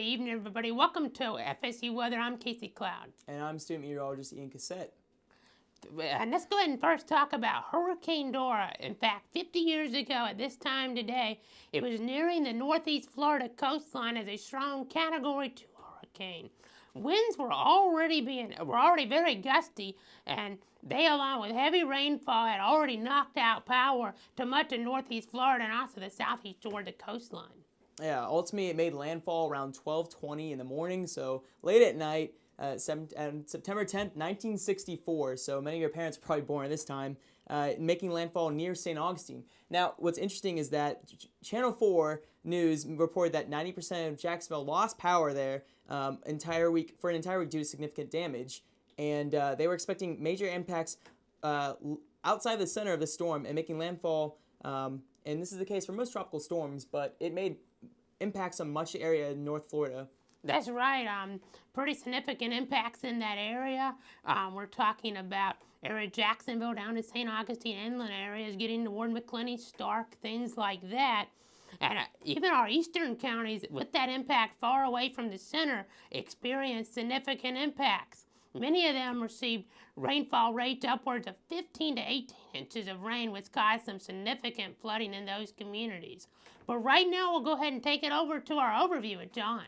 evening, everybody. Welcome to FSU Weather. I'm Casey Cloud. And I'm student meteorologist Ian Cassette. And let's go ahead and first talk about Hurricane Dora. In fact, 50 years ago at this time today, it was nearing the northeast Florida coastline as a strong Category 2 hurricane. Winds were already very gusty, and they, along with heavy rainfall, had already knocked out power to much of northeast Florida and also the southeast Georgia coastline. Yeah, ultimately it made landfall around 12:20 in the morning, so late at night, September 10th, 1964. So many of your parents were probably born at this time, making landfall near St. Augustine. Now, what's interesting is that Channel 4 News reported that 90% of Jacksonville lost power there for an entire week due to significant damage, and they were expecting major impacts outside the center of the storm and making landfall. And this is the case for most tropical storms, but it made impacts on much area in North Florida. That's right. Pretty significant impacts in that area. We're talking about area Jacksonville down to St. Augustine inland areas, getting toward McClenny, Stark, things like that. And even our eastern counties, with that impact far away from the center, experienced significant impacts. Many of them received rainfall rates upwards of 15 to 18 inches of rain, which caused some significant flooding in those communities. But right now, we'll go ahead and take it over to our overview with John.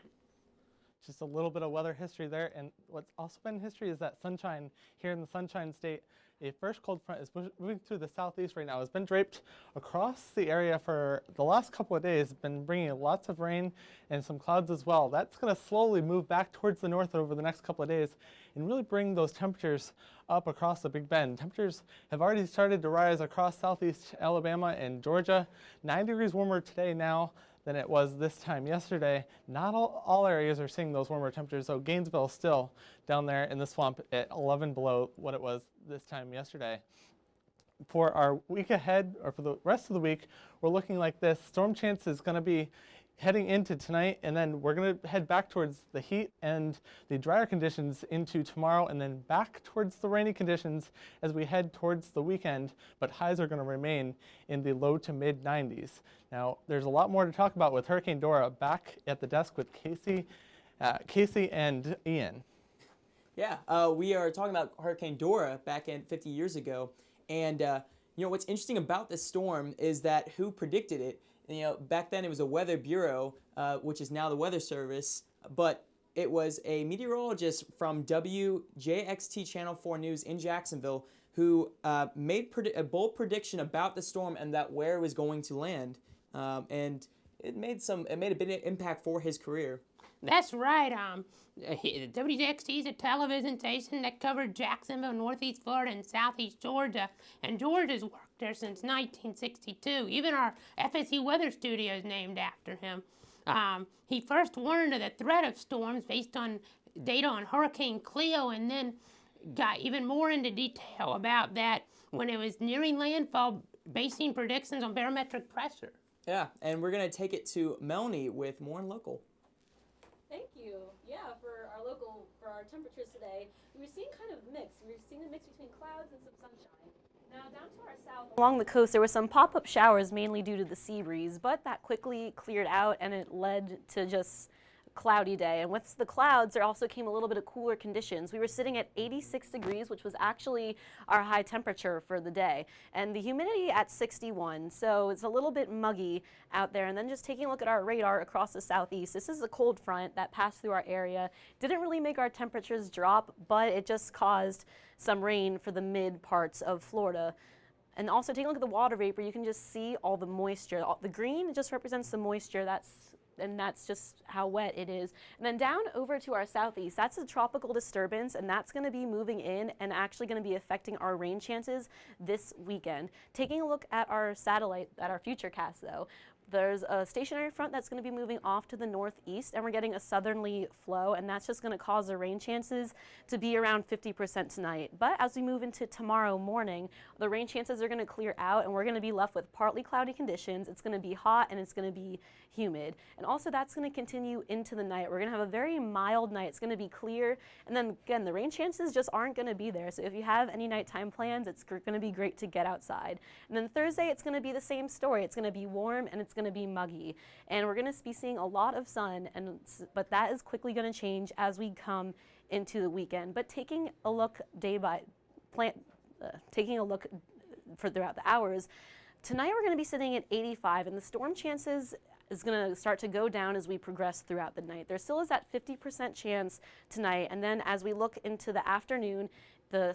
Just a little bit of weather history there, and what's also been in history is that sunshine here in the Sunshine State. A first cold front is moving through the southeast right now. It's been draped across the area for the last couple of days. It's been bringing lots of rain and some clouds as well. That's going to slowly move back towards the north over the next couple of days and really bring those temperatures up across the Big Bend. Temperatures have already started to rise across southeast Alabama and Georgia. 9 degrees warmer today now than it was this time yesterday. Not all areas are seeing those warmer temperatures, so Gainesville still down there in the swamp at 11 below what it was this time yesterday. For our week ahead, or for the rest of the week, we're looking like this. Storm chance is going to be heading into tonight, and then we're going to head back towards the heat and the drier conditions into tomorrow, and then back towards the rainy conditions as we head towards the weekend, but highs are going to remain in the low to mid 90s. Now, there's a lot more to talk about with Hurricane Dora. Back at the desk with Casey and Ian. Yeah, we are talking about Hurricane Dora back in 50 years ago, and you know what's interesting about this storm is that who predicted it? You know, back then it was a Weather Bureau, which is now the Weather Service, but it was a meteorologist from WJXT Channel 4 News in Jacksonville who made a bold prediction about the storm and that where it was going to land, and it made a big impact for his career. That's right. WJXT is a television station that covered Jacksonville, northeast Florida, and southeast Georgia. And Georgia's worked there since 1962. Even our FSU Weather Studio is named after him. He first warned of the threat of storms based on data on Hurricane Cleo, and then got even more into detail about that when it was nearing landfall, basing predictions on barometric pressure. Yeah, and we're going to take it to Melanie with more on local. Thank you. Yeah, for our temperatures today, we were seeing kind of mix. We were seeing a mix between clouds and some sunshine. Now down to our south, along the coast, there were some pop-up showers, mainly due to the sea breeze, but that quickly cleared out and it led to just cloudy day. And with the clouds, there also came a little bit of cooler conditions. We were sitting at 86 degrees, which was actually our high temperature for the day. And the humidity at 61, so it's a little bit muggy out there. And then just taking a look at our radar across the southeast, this is a cold front that passed through our area. Didn't really make our temperatures drop, but it just caused some rain for the mid parts of Florida. And also taking a look at the water vapor, you can just see all the moisture. The green just represents the moisture. That's just how wet it is. And then down over to our southeast, that's a tropical disturbance, and that's going to be moving in and actually going to be affecting our rain chances this weekend. Taking a look at our satellite, at our futurecast though, there's a stationary front that's going to be moving off to the northeast, and we're getting a southerly flow, and that's just going to cause the rain chances to be around 50% tonight. But as we move into tomorrow morning, the rain chances are going to clear out, and we're going to be left with partly cloudy conditions. It's going to be hot, and it's going to be humid. And also that's going to continue into the night. We're going to have a very mild night. It's going to be clear, and then again, the rain chances just aren't going to be there. So if you have any nighttime plans, it's going to be great to get outside. And then Thursday, it's going to be the same story. It's going to be warm, and it's going going to be muggy. And we're going to be seeing a lot of sun, but that is quickly going to change as we come into the weekend. But taking a look for throughout the hours, tonight we're going to be sitting at 85, and the storm chances is going to start to go down as we progress throughout the night. There still is that 50% chance tonight, and then as we look into the afternoon, the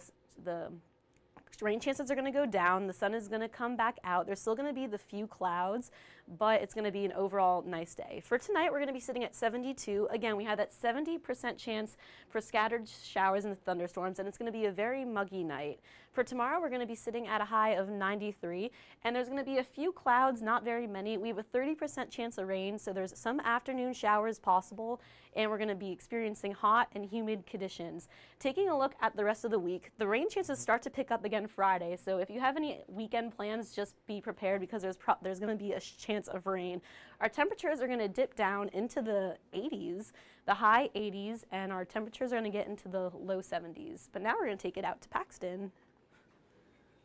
rain chances are going to go down. The sun is going to come back out. There's still going to be the few clouds, but it's going to be an overall nice day. For tonight, we're going to be sitting at 72. Again, we have that 70% chance for scattered showers and thunderstorms, and it's going to be a very muggy night. For tomorrow, we're going to be sitting at a high of 93, and there's going to be a few clouds, not very many. We have a 30% chance of rain, so there's some afternoon showers possible, and we're going to be experiencing hot and humid conditions. Taking a look at the rest of the week, the rain chances start to pick up again Friday, so if you have any weekend plans, just be prepared because there's going to be a chance of rain. Our temperatures are going to dip down into the 80s, the high 80s, and our temperatures are going to get into the low 70s. But now we're going to take it out to Paxton.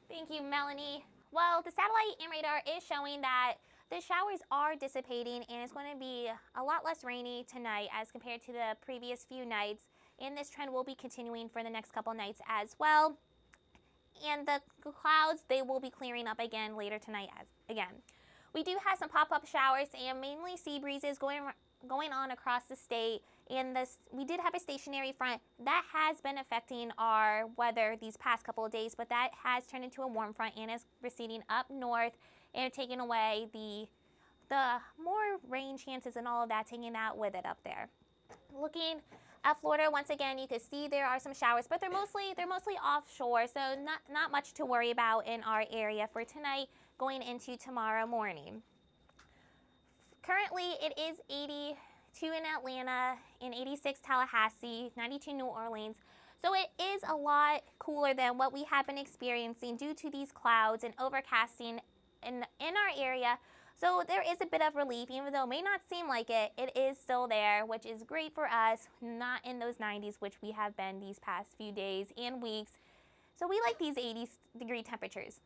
Thank you, Melanie. Well, the satellite and radar is showing that the showers are dissipating and it's going to be a lot less rainy tonight as compared to the previous few nights. And this trend will be continuing for the next couple nights as well. And the clouds, they will be clearing up again later tonight again. We do have some pop-up showers and mainly sea breezes going on across the state. And we did have a stationary front that has been affecting our weather these past couple of days, but that has turned into a warm front and is receding up north and taking away the more rain chances and all of that, taking that with it up there. Looking at Florida, once again, you can see there are some showers, but they're mostly offshore, so not much to worry about in our area for tonight going into tomorrow morning. Currently, it is 82 in Atlanta and 86 Tallahassee, 92 New Orleans. So it is a lot cooler than what we have been experiencing due to these clouds and overcasting in our area. So there is a bit of relief, even though it may not seem like it, it is still there, which is great for us, not in those 90s, which we have been these past few days and weeks. So we like these 80-degree temperatures.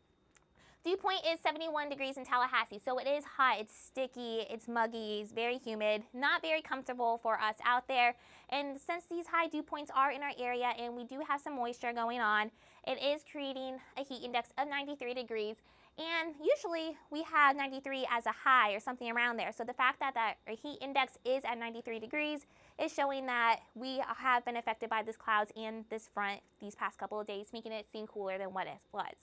Dew point is 71 degrees in Tallahassee, so it is hot, it's sticky, it's muggy, it's very humid, not very comfortable for us out there. And since these high dew points are in our area and we do have some moisture going on, it is creating a heat index of 93 degrees. And usually we have 93 as a high or something around there. So the fact that our heat index is at 93 degrees is showing that we have been affected by this clouds and this front these past couple of days, making it seem cooler than what it was.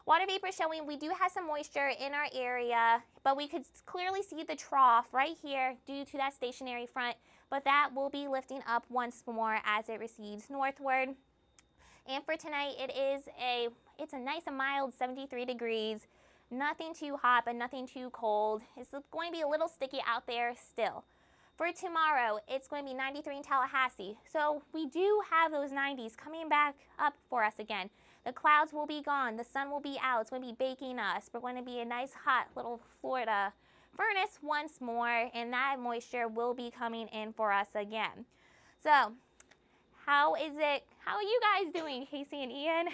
Water vapor showing we do have some moisture in our area, but we could clearly see the trough right here due to that stationary front, but that will be lifting up once more as it recedes northward. And for tonight, it's a nice and mild 73 degrees, nothing too hot, but nothing too cold. It's going to be a little sticky out there still. For tomorrow, it's going to be 93 in Tallahassee. So we do have those 90s coming back up for us again. The clouds will be gone. The sun will be out. It's going to be baking us. We're going to be a nice hot little Florida furnace once more, and that moisture will be coming in for us again. So how are you guys doing, Casey and Ian?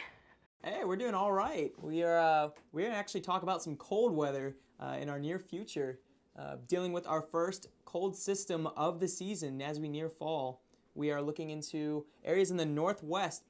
Hey, we're doing all right. We're going to actually talk about some cold weather in our near future, dealing with our first cold system of the season as we near fall. We are looking into areas in the northwest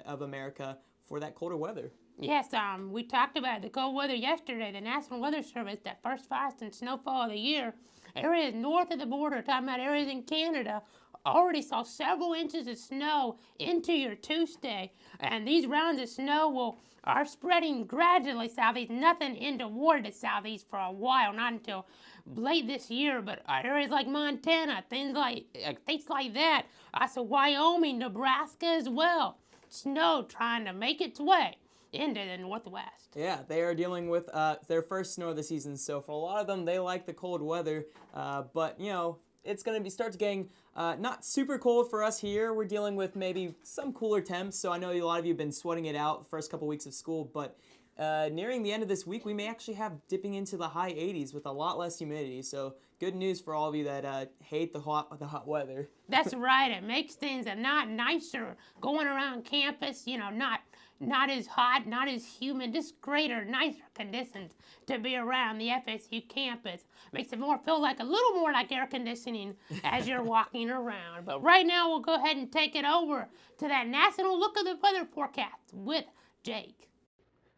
of America for that colder weather. Yes, we talked about the cold weather yesterday. The National Weather Service, that first frost and snowfall of the year, areas north of the border, talking about areas in Canada, already saw several inches of snow into your Tuesday. And these rounds of snow are spreading gradually southeast, nothing into toward the southeast for a while, not until late this year, but areas like Montana, things like that, also Wyoming, Nebraska as well. Snow trying to make its way into the northwest. Yeah, they are dealing with their first snow of the season, so for a lot of them, they like the cold weather, but, you know, it's going to start getting not super cold for us here. We're dealing with maybe some cooler temps, so I know a lot of you have been sweating it out the first couple weeks of school, but nearing the end of this week, we may actually have dipping into the high 80s with a lot less humidity, so good news for all of you that hate the hot weather. That's right. It makes things a lot nicer going around campus. You know, not as hot, not as humid, just greater, nicer conditions to be around the FSU campus. Makes it feel like a little more like air conditioning as you're walking around. But right now, we'll go ahead and take it over to that national look of the weather forecast with Jake.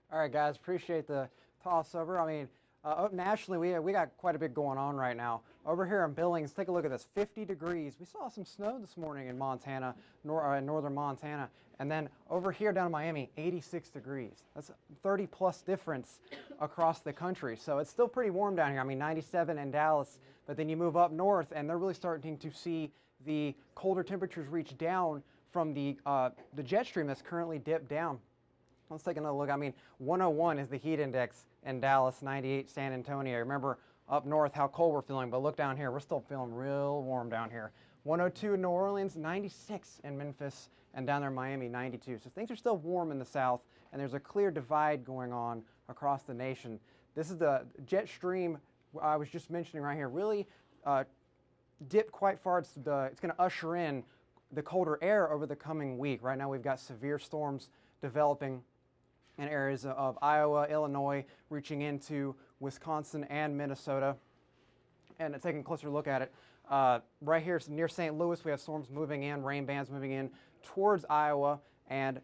All right, guys, appreciate the toss over. I mean, nationally, we got quite a bit going on right now. Over here in Billings, take a look at this, 50 degrees. We saw some snow this morning in Montana, northern Montana. And then over here down in Miami, 86 degrees. That's a 30-plus difference across the country. So it's still pretty warm down here. I mean, 97 in Dallas, but then you move up north, and they're really starting to see the colder temperatures reach down from the jet stream that's currently dipped down. Let's take another look. I mean, 101 is the heat index in Dallas, 98 San Antonio. Remember up north how cold we're feeling, but look down here. We're still feeling real warm down here. 102 in New Orleans, 96 in Memphis, and down there in Miami, 92. So things are still warm in the south, and there's a clear divide going on across the nation. This is the jet stream I was just mentioning right here. Really dipped quite far. It's going to usher in the colder air over the coming week. Right now we've got severe storms developing in areas of Iowa, Illinois, reaching into Wisconsin and Minnesota. And taking a closer look at it, right here near St. Louis, we have storms moving in, rain bands moving in towards Iowa, and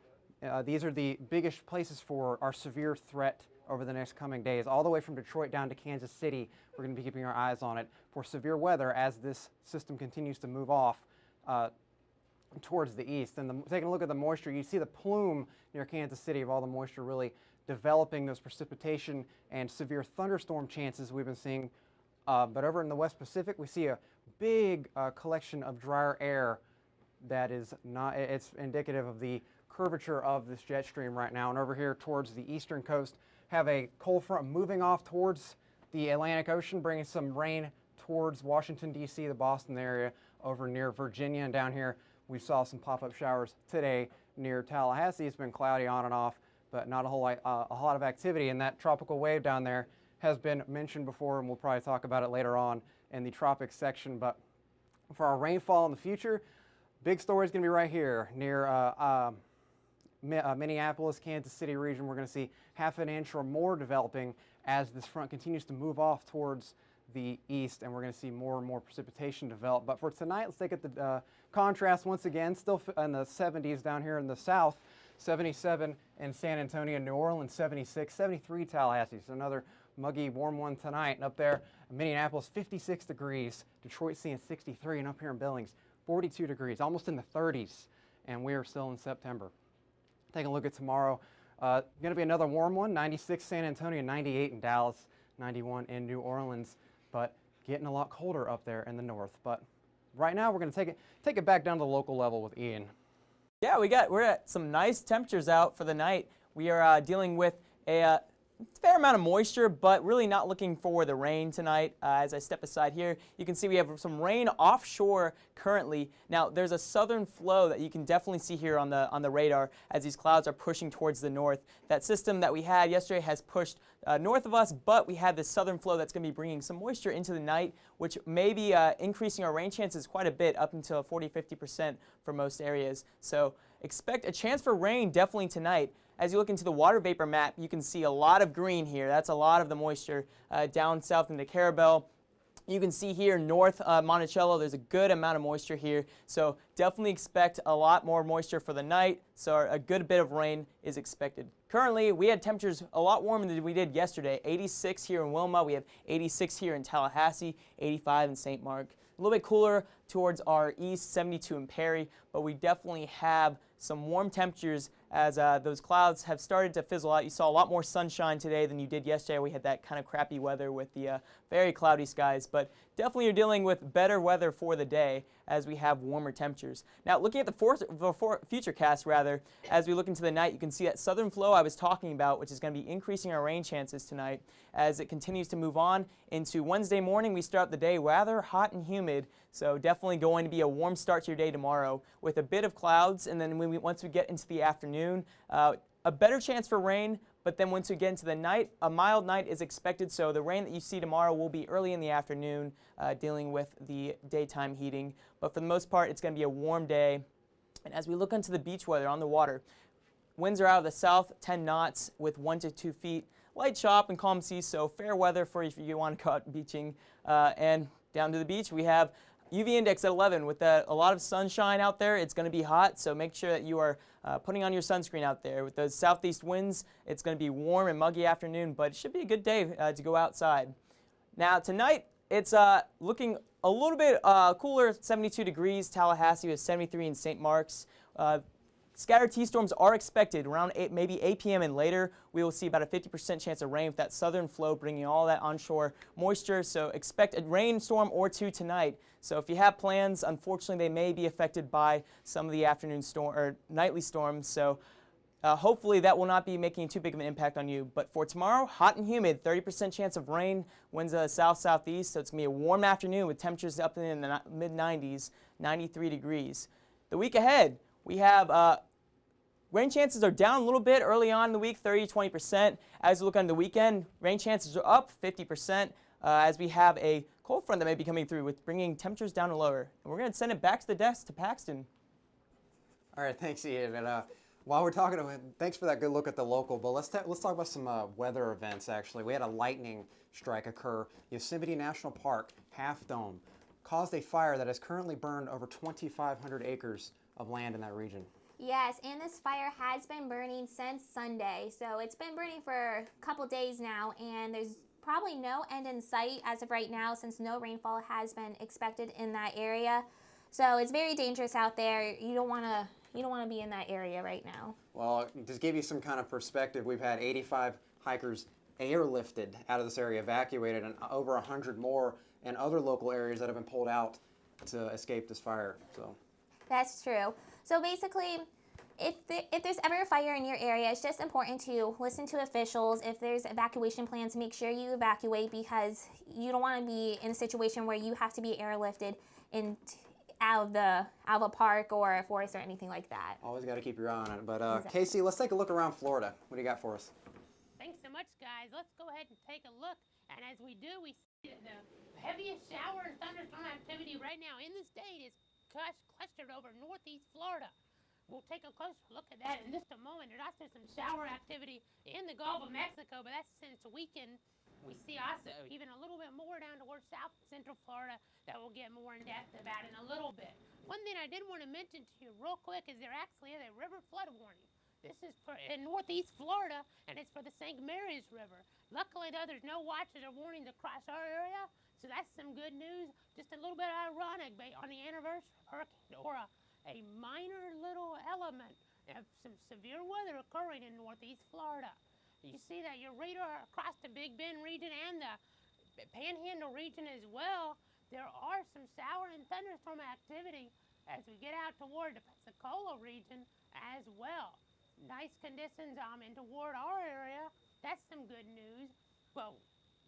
these are the biggest places for our severe threat over the next coming days. All the way from Detroit down to Kansas City, we're going to be keeping our eyes on it for severe weather as this system continues to move off towards the east. And taking a look at the moisture, you see the plume near Kansas City of all the moisture really developing those precipitation and severe thunderstorm chances we've been seeing. But over in the West Pacific, we see a big collection of drier air that is not, it's indicative of the curvature of this jet stream right now. And over here towards the eastern coast, have a cold front moving off towards the Atlantic Ocean, bringing some rain towards Washington, D.C., the Boston area, over near Virginia, and down here we saw some pop-up showers today near Tallahassee. It's been cloudy on and off, but not a whole lot, of activity. And that tropical wave down there has been mentioned before, and we'll probably talk about it later on in the tropics section. But for our rainfall in the future, big story is going to be right here near Minneapolis, Kansas City region. We're going to see half an inch or more developing as this front continues to move off towards the east, and we're going to see more and more precipitation develop. But for tonight, let's take the contrast once again. Still in the 70s down here in the south, 77 in San Antonio, New Orleans, 76, 73 Tallahassee. So another muggy, warm one tonight. And up there, Minneapolis, 56 degrees. Detroit seeing 63, and up here in Billings, 42 degrees, almost in the 30s, and we are still in September. Taking a look at tomorrow, going to be another warm one, 96 San Antonio, 98 in Dallas, 91 in New Orleans, but getting a lot colder up there in the north. But right now, we're going to take it back down to the local level with Ian. Yeah, we're at some nice temperatures out for the night. We are dealing with a fair amount of moisture, but really not looking for the rain tonight. As I step aside here, you can see we have some rain offshore currently. Now, there's a southern flow that you can definitely see here on the radar as these clouds are pushing towards the north. That system that we had yesterday has pushed north of us, but we have this southern flow that's going to be bringing some moisture into the night, which may be increasing our rain chances quite a bit, up until 40–50% for most areas. So expect a chance for rain definitely tonight. As you look into the water vapor map, you can see a lot of green here. That's a lot of the moisture down south into Carabel. You can see here north Monticello, there's a good amount of moisture here. So definitely expect a lot more moisture for the night. So a good bit of rain is expected. Currently, we had temperatures a lot warmer than we did yesterday. 86 here in Wilma. We have 86 here in Tallahassee, 85 in St. Mark. A little bit cooler towards our east, 72 in Perry, but we definitely have some warm temperatures as those clouds have started to fizzle out. You saw a lot more sunshine today than you did yesterday. We had that kind of crappy weather with the very cloudy skies, but definitely you're dealing with better weather for the day as we have warmer temperatures. Now, looking at the future cast, rather, as we look into the night, you can see that southern flow I was talking about, which is going to be increasing our rain chances tonight as it continues to move on into Wednesday morning. We start the day rather hot and humid, so definitely going to be a warm start to your day tomorrow with a bit of clouds, and then once we get into the afternoon, a a better chance for rain, but then once we get into the night, a mild night is expected, so the rain that you see tomorrow will be early in the afternoon, dealing with the daytime heating. But for the most part, it's going to be a warm day. And as we look into the beach weather on the water, winds are out of the south, 10 knots with 1 to 2 feet. Light chop and calm seas, so fair weather for if you want to go out beaching. And down to the beach, we have UV index at 11 with a lot of sunshine out there. It's going to be hot, so make sure that you are putting on your sunscreen out there. With those southeast winds, it's going to be warm and muggy afternoon, but it should be a good day to go outside. Now tonight, it's looking a little bit cooler, 72 degrees. Tallahassee with 73 in St. Mark's. Scattered T-storms are expected around maybe 8 p.m. and later. We will see about a 50% chance of rain with that southern flow bringing all that onshore moisture. So expect a rainstorm or two tonight. So if you have plans, unfortunately, they may be affected by some of the afternoon storm or nightly storms. So hopefully that will not be making too big of an impact on you. But for tomorrow, hot and humid, 30% chance of rain, winds south-southeast. So it's going to be a warm afternoon with temperatures up in the mid-90s, 93 degrees. The week ahead, we have rain chances are down a little bit early on in the week, 30 to 20%. As we look on the weekend, rain chances are up 50% as we have a cold front that may be coming through with bringing temperatures down and lower. And we're going to send it back to the desk to Paxton. All right, thanks, Ian. And while we're talking, thanks for that good look at the local. But let's talk about some weather events. Actually, we had a lightning strike occur. Yosemite National Park, Half Dome, caused a fire that has currently burned over 2,500 acres of land in that region. Yes, and this fire has been burning since Sunday. So it's been burning for a couple days now, and there's probably no end in sight as of right now since no rainfall has been expected in that area. So it's very dangerous out there. You don't want to be in that area right now. Well, to give you some kind of perspective, we've had 85 hikers airlifted out of this area, evacuated, and over 100 more in other local areas that have been pulled out to escape this fire. So that's true. So basically, if there's ever a fire in your area, it's just important to listen to officials. If there's evacuation plans, make sure you evacuate because you don't want to be in a situation where you have to be airlifted out of a park or a forest or anything like that. Always got to keep your eye on it. But Exactly. Casey, let's take a look around Florida. What do you got for us? Thanks so much, guys. Let's go ahead and take a look. And as we do, we see the heaviest shower and thunderstorm activity right now in the state is clustered over northeast Florida. We'll take a closer look at that in just a moment. There's also some shower activity in the Gulf of Mexico, but that's since the weekend. We see also even a little bit more down towards south central Florida that we'll get more in depth about in a little bit. One thing I did want to mention to you real quick is there actually is a river flood warning. This is in northeast Florida, and it's for the St. Mary's River. Luckily, though, there's no watches or warnings across our area, so that's some good news. Just a little bit ironic on the anniversary of Hurricane Dora, a minor little element of some severe weather occurring in northeast Florida. You see that your radar across the Big Bend region and the Panhandle region as well, there are some shower and thunderstorm activity as we get out toward the Pensacola region as well. Nice conditions in toward our area. That's some good news. But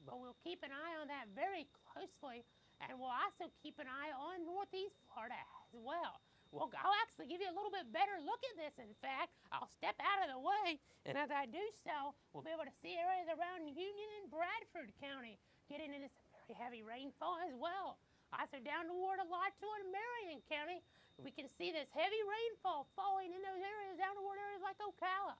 we'll keep an eye on that very closely, and we'll also keep an eye on northeast Florida as well. Well, I'll actually give you a little bit better look at this. In fact, I'll step out of the way, and as I do so, we'll be able to see areas around Union and Bradford County getting into some very heavy rainfall as well. Also down toward Alachua and Marion County, we can see this heavy rainfall falling in those areas down toward areas like Ocala.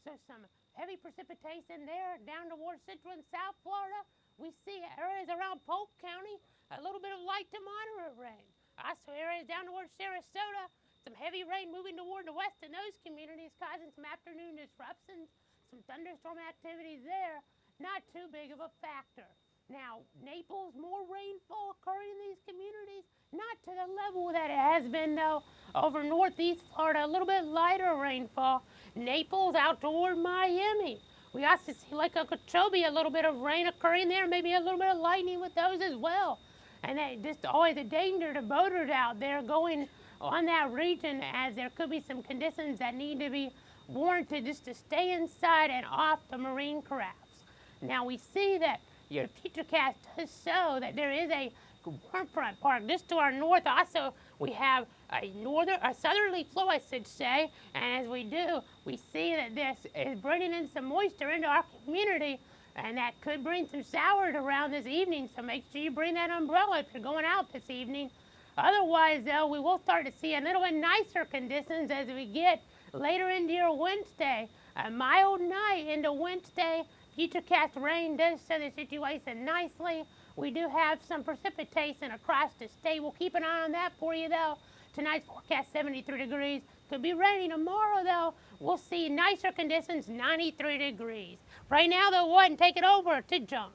So some heavy precipitation there down towards central and south Florida. We see areas around Polk County, a little bit of light to moderate rain. Also areas down towards Sarasota, some heavy rain moving toward the west in those communities, causing some afternoon disruptions, some thunderstorm activity there. Not too big of a factor. Now, Naples, more rainfall occurring in these communities, not to the level that it has been though over northeast Florida, a little bit lighter rainfall. Naples out toward Miami. We also see Lake Okeechobee, a little bit of rain occurring there, maybe a little bit of lightning with those as well. And that just always a danger to boaters out there going on that region, as there could be some conditions that need to be warranted just to stay inside and off the marine crafts. Now we see that your futurecast does show that there is a warm front park just to our north. Also, we have a southerly flow, I should say, and as we do, we see that this is bringing in some moisture into our community, and that could bring some showers around this evening, so make sure you bring that umbrella if you're going out this evening. Otherwise, though, we will start to see a little bit nicer conditions as we get later into your Wednesday. A mild night into Wednesday. Futurecast rain does show the situation nicely. We do have some precipitation across the state. We'll keep an eye on that for you, though. Tonight's forecast 73 degrees. Could be rainy tomorrow, though. We'll see nicer conditions, 93 degrees. Right now, though, go ahead and take it over to John.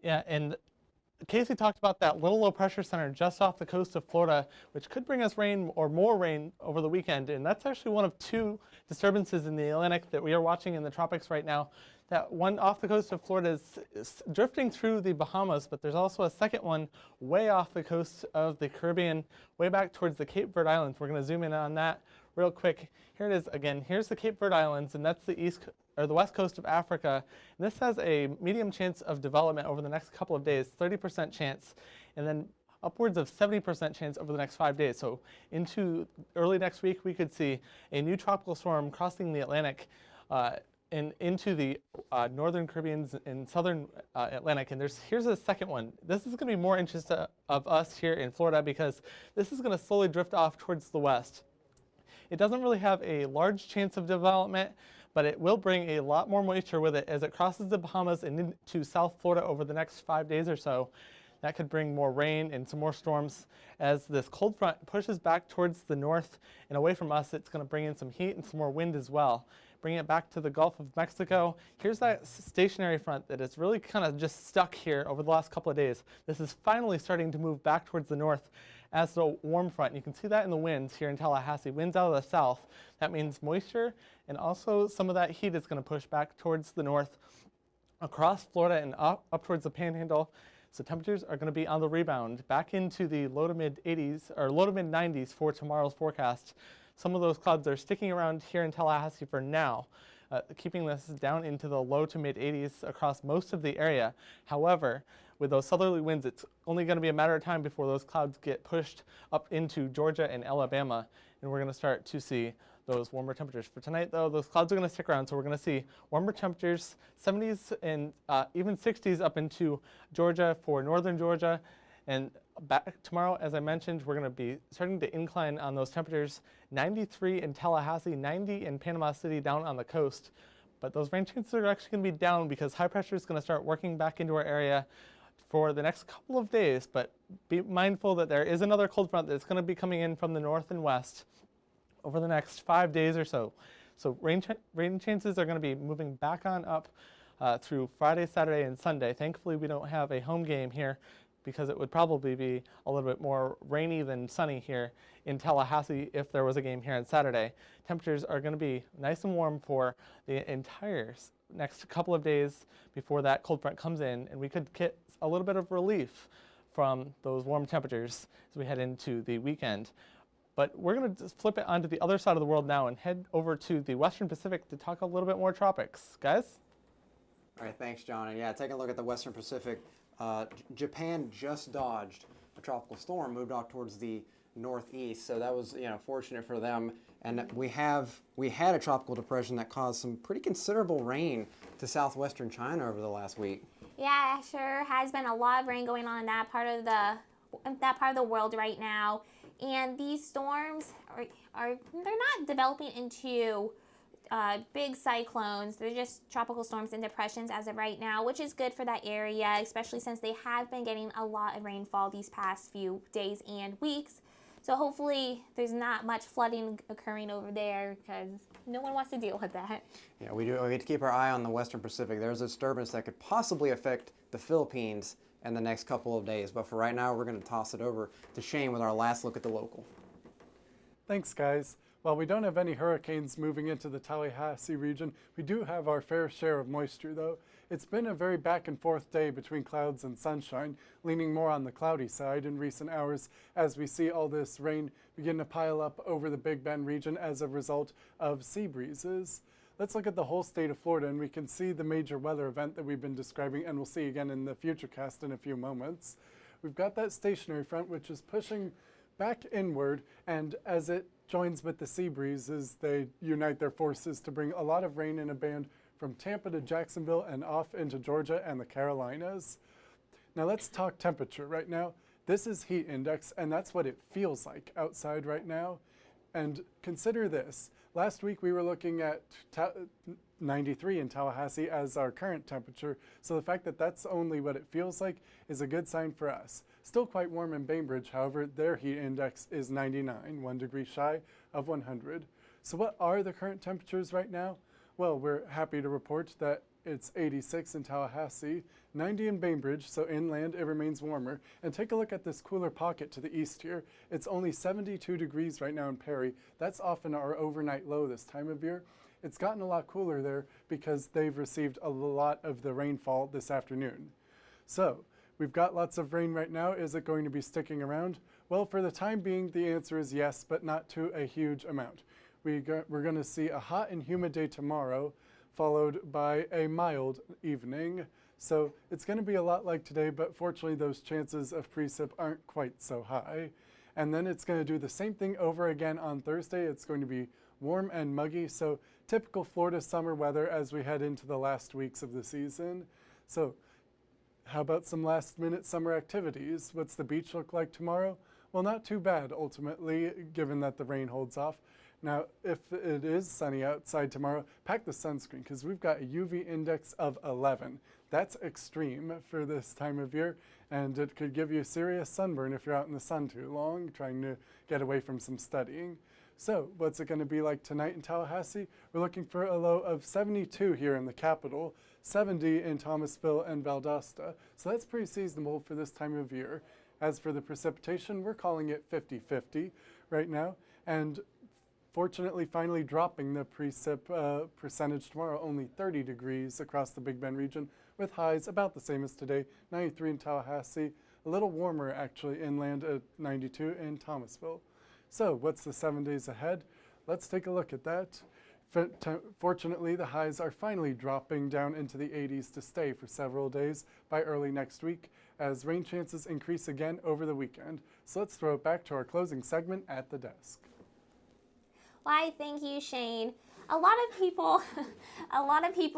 Yeah, and Casey talked about that little low pressure center just off the coast of Florida, which could bring us rain or more rain over the weekend. And that's actually one of two disturbances in the Atlantic that we are watching in the tropics right now. That one off the coast of Florida is drifting through the Bahamas, but there's also a second one way off the coast of the Caribbean, way back towards the Cape Verde Islands. We're going to zoom in on that real quick. Here it is again. Here's the Cape Verde Islands, and that's the the west coast of Africa. And this has a medium chance of development over the next couple of days, 30% chance, and then upwards of 70% chance over the next 5 days. So into early next week, we could see a new tropical storm crossing the Atlantic and into the northern Caribbean and southern Atlantic. And here's a second one. This is going to be more interest of us here in Florida because this is going to slowly drift off towards the west. It doesn't really have a large chance of development, but it will bring a lot more moisture with it as it crosses the Bahamas and into South Florida over the next 5 days or so. That could bring more rain and some more storms. As this cold front pushes back towards the north and away from us, it's going to bring in some heat and some more wind as well. Bring it back to the Gulf of Mexico. Here's that stationary front that is really kind of just stuck here over the last couple of days. This is finally starting to move back towards the north as the warm front. You can see that in the winds here in Tallahassee. Winds out of the south. That means moisture, and also some of that heat is going to push back towards the north across Florida and up towards the Panhandle. So temperatures are going to be on the rebound back into the low to mid 80s or low to mid 90s for tomorrow's forecast. Some of those clouds are sticking around here in Tallahassee for now, keeping this down into the low to mid 80s across most of the area. However, with those southerly winds, it's only going to be a matter of time before those clouds get pushed up into Georgia and Alabama, and we're going to start to see those warmer temperatures. For tonight, though, those clouds are going to stick around, so we're going to see warmer temperatures, 70s and even 60s up into Georgia for northern Georgia. And back tomorrow, as I mentioned, we're going to be starting to incline on those temperatures. 93 in Tallahassee, 90 in Panama City down on the coast. But those rain chances are actually going to be down because high pressure is going to start working back into our area for the next couple of days. But be mindful that there is another cold front that's going to be coming in from the north and west over the next 5 days or so. So rain chances are going to be moving back on up through Friday, Saturday, and Sunday. Thankfully, we don't have a home game here because it would probably be a little bit more rainy than sunny here in Tallahassee if there was a game here on Saturday. Temperatures are going to be nice and warm for the entire next couple of days before that cold front comes in, and we could get a little bit of relief from those warm temperatures as we head into the weekend. But we're going to flip it onto the other side of the world now and head over to the Western Pacific to talk a little bit more tropics. Guys? All right, thanks, John. And yeah, taking a look at the Western Pacific, Japan just dodged a tropical storm, moved off towards the northeast. So that was, fortunate for them. And we had a tropical depression that caused some pretty considerable rain to southwestern China over the last week. Yeah, sure has been a lot of rain going on in that part of the world right now. And these storms they're not developing into big cyclones. They're just tropical storms and depressions as of right now, which is good for that area, especially since they have been getting a lot of rainfall these past few days and weeks. So hopefully there's not much flooding occurring over there because no one wants to deal with that. Yeah, we need to keep our eye on the Western Pacific. There's a disturbance that could possibly affect the Philippines in the next couple of days. But for right now, we're going to toss it over to Shane with our last look at the local. Thanks, guys. While we don't have any hurricanes moving into the Tallahassee region, we do have our fair share of moisture, though. It's been a very back and forth day between clouds and sunshine, leaning more on the cloudy side in recent hours as we see all this rain begin to pile up over the Big Bend region as a result of sea breezes. Let's look at the whole state of Florida, and we can see the major weather event that we've been describing, and we'll see again in the Futurecast in a few moments. We've got that stationary front, which is pushing back inward, and as it joins with the sea breezes, they unite their forces to bring a lot of rain in a band from Tampa to Jacksonville and off into Georgia and the Carolinas. Now let's talk temperature right now. This is heat index, and that's what it feels like outside right now. And consider this. Last week we were looking at 93 in Tallahassee as our current temperature, so the fact that that's only what it feels like is a good sign for us. Still quite warm in Bainbridge, however, their heat index is 99, 1 degree shy of 100. So what are the current temperatures right now? Well, we're happy to report that it's 86 in Tallahassee, 90 in Bainbridge, so inland it remains warmer. And take a look at this cooler pocket to the east here. It's only 72 degrees right now in Perry. That's often our overnight low this time of year. It's gotten a lot cooler there because they've received a lot of the rainfall this afternoon. So we've got lots of rain right now. Is it going to be sticking around? Well, for the time being, the answer is yes, but not to a huge amount. We're going to see a hot and humid day tomorrow, followed by a mild evening. So it's going to be a lot like today, but fortunately those chances of precip aren't quite so high. And then it's going to do the same thing over again on Thursday. It's going to be warm and muggy, so typical Florida summer weather as we head into the last weeks of the season. So how about some last minute summer activities? What's the beach look like tomorrow? Well, not too bad ultimately, given that the rain holds off. Now, if it is sunny outside tomorrow, pack the sunscreen because we've got a UV index of 11. That's extreme for this time of year, and it could give you a serious sunburn if you're out in the sun too long, trying to get away from some studying. So, what's it going to be like tonight in Tallahassee? We're looking for a low of 72 here in the capital, 70 in Thomasville and Valdosta. So that's pretty seasonable for this time of year. As for the precipitation, we're calling it 50-50 right now, and fortunately, finally dropping the precip percentage tomorrow, only 30 degrees across the Big Bend region, with highs about the same as today, 93 in Tallahassee, a little warmer actually inland at 92 in Thomasville. So what's the 7 days ahead? Let's take a look at that. Fortunately, the highs are finally dropping down into the 80s to stay for several days by early next week as rain chances increase again over the weekend. So let's throw it back to our closing segment at the desk. Why, thank you, Shane. A lot of people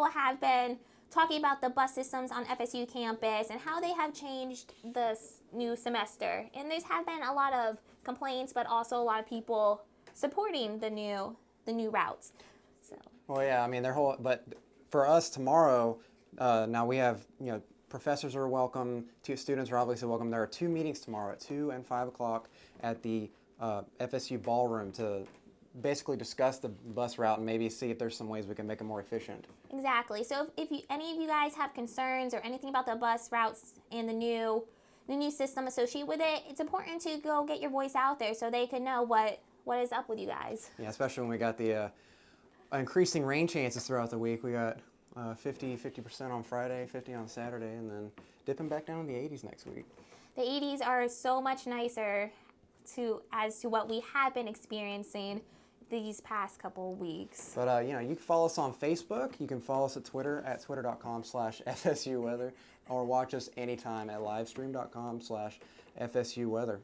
have been talking about the bus systems on FSU campus and how they have changed this new semester. And there's have been a lot of complaints, but also a lot of people supporting the new routes. So. Well, yeah, I mean, but for us tomorrow, now we have, professors are welcome, students are obviously welcome. There are 2 meetings tomorrow at 2 and 5 o'clock at the FSU ballroom to basically discuss the bus route and maybe see if there's some ways we can make it more efficient. Exactly. So if any of you guys have concerns or anything about the bus routes and the new system associated with it, it's important to go get your voice out there so they can know what is up with you guys. Yeah, especially when we got the increasing rain chances throughout the week. We got 50% on Friday, 50 on Saturday, and then dipping back down in the 80s next week. The 80s are so much nicer as to what we have been experiencing these past couple weeks. But you can follow us on Facebook. You can follow us at Twitter at twitter.com/FSU Weather, or watch us anytime at livestream.com/FSU Weather.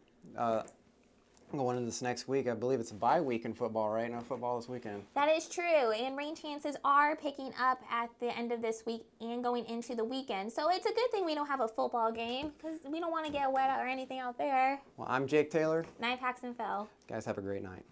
Going into this next week, I believe it's a bye week in football, right? No football this weekend. That is true, and rain chances are picking up at the end of this week and going into the weekend. So it's a good thing we don't have a football game because we don't want to get wet or anything out there. Well, I'm Jake Taylor. And I'm Paxton Fell. Guys, have a great night.